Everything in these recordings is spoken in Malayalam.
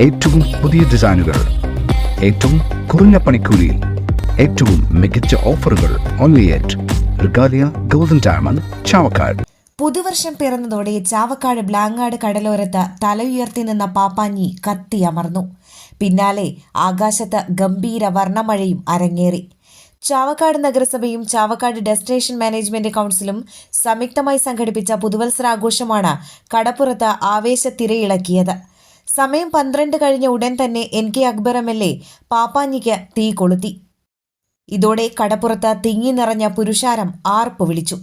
ഏറ്റവും പുതിയ ഡിസൈനുകൾ, ഏറ്റവും കുറഞ്ഞ പണിക്കൂലിയിൽ, ഏറ്റവും മികച്ച ഓഫറുകൾ. Only at Regalia golden diamond, Chavakkad. പുതുവർഷം പിറന്നതോടെ ചാവക്കാട് ബ്ലാങ്ങാട് കടലോരത്ത് തല ഉയർത്തി നിന്ന പാപ്പാഞ്ഞി കത്തിയമർന്നു. പിന്നാലെ ആകാശത്ത് ഗംഭീര വർണ്ണമഴയും അരങ്ങേറി. ചാവക്കാട് നഗരസഭയും ചാവക്കാട് ഡെസ്റ്റിനേഷൻ മാനേജ്മെന്റ് കൗൺസിലും സംയുക്തമായി സംഘടിപ്പിച്ച പുതുവത്സരാഘോഷമാണ് കടപ്പുറത്ത് ആവേശത്തിരയിളക്കിയത്. സമയം 12 കഴിഞ്ഞ ഉടൻ തന്നെ NK അക്ബർ MLA പാപ്പാഞ്ഞിക്ക് തീ കൊളുത്തി. ഇതോടെ കടപ്പുറത്ത് തിങ്ങി നിറഞ്ഞ പുരുഷാരം ആർപ്പു വിളിച്ചു.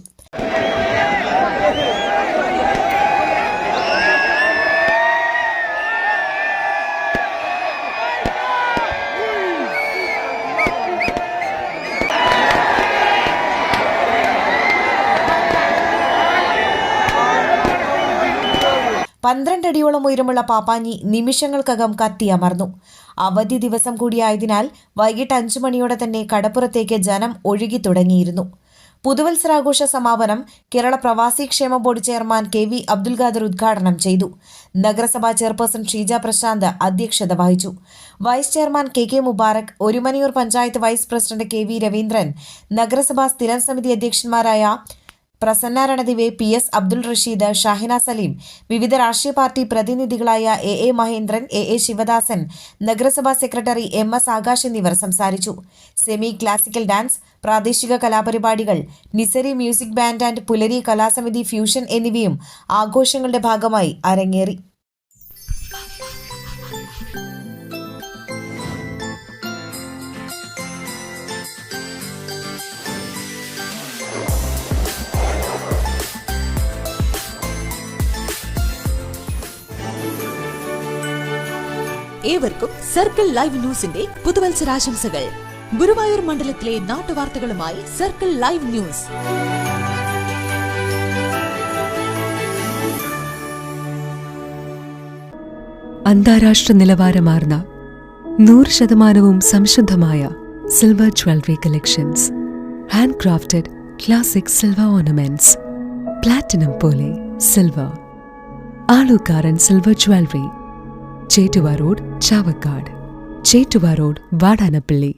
പന്ത്രണ്ടടിയോളം ഉയരമുള്ള പാപ്പാഞ്ഞി നിമിഷങ്ങൾക്കകം കത്തിയമർന്നു. അവധി ദിവസം കൂടിയായതിനാൽ വൈകിട്ട് 5 മണിയോടെ തന്നെ കടപ്പുറത്തേക്ക് ജനം ഒഴുകി തുടങ്ങിയിരുന്നു. പുതുവത്സരാഘോഷ സമാപനം കേരള പ്രവാസി ക്ഷേമ board chairman KV Abdul Khader ഉദ്ഘാടനം ചെയ്തു. നഗരസഭാ ചെയർപേഴ്സൺ ഷീജ പ്രശാന്ത് അധ്യക്ഷത വഹിച്ചു. Vice chairman KK Mubarak, Orumanayur panchayat vice president KV Raveendran, നഗരസഭാ സ്ഥിരം സമിതി അധ്യക്ഷന്മാരായ പ്രസന്ന രണദിവെ, PS അബ്ദുൾ റഷീദ്, ഷാഹിന സലീം, വിവിധ രാഷ്ട്രീയ പാർട്ടി പ്രതിനിധികളായ AA മഹേന്ദ്രൻ, AA ശിവദാസൻ, നഗരസഭാ സെക്രട്ടറി MS ആകാശ് എന്നിവർ സംസാരിച്ചു. സെമി ക്ലാസിക്കൽ ഡാൻസ്, പ്രാദേശിക കലാപരിപാടികൾ, നിസരി music band and Pulari Kalasamithi fusion എന്നിവയും ആഘോഷങ്ങളുടെ ഭാഗമായി അരങ്ങേറി. ഏവർക്കും സർക്കിൾ ലൈവ് ന്യൂസിന്റെ പുതുവത്സരാശംസകൾ. ഗുരുവായൂർ മണ്ഡലത്തിലെ നാട്ടുവാർത്തകളുമായി സർക്കിൾ ലൈവ് ന്യൂസ്. അന്താരാഷ്ട്ര നിലവാരമാർന്ന 100% സംശുദ്ധമായ silver jewellery collections, hand crafted classic silver ornaments, platinum പോലെ silver, Alukkaran silver jewellery, Chettuva road, Chavakkad, Chettuva road, Vadanappally.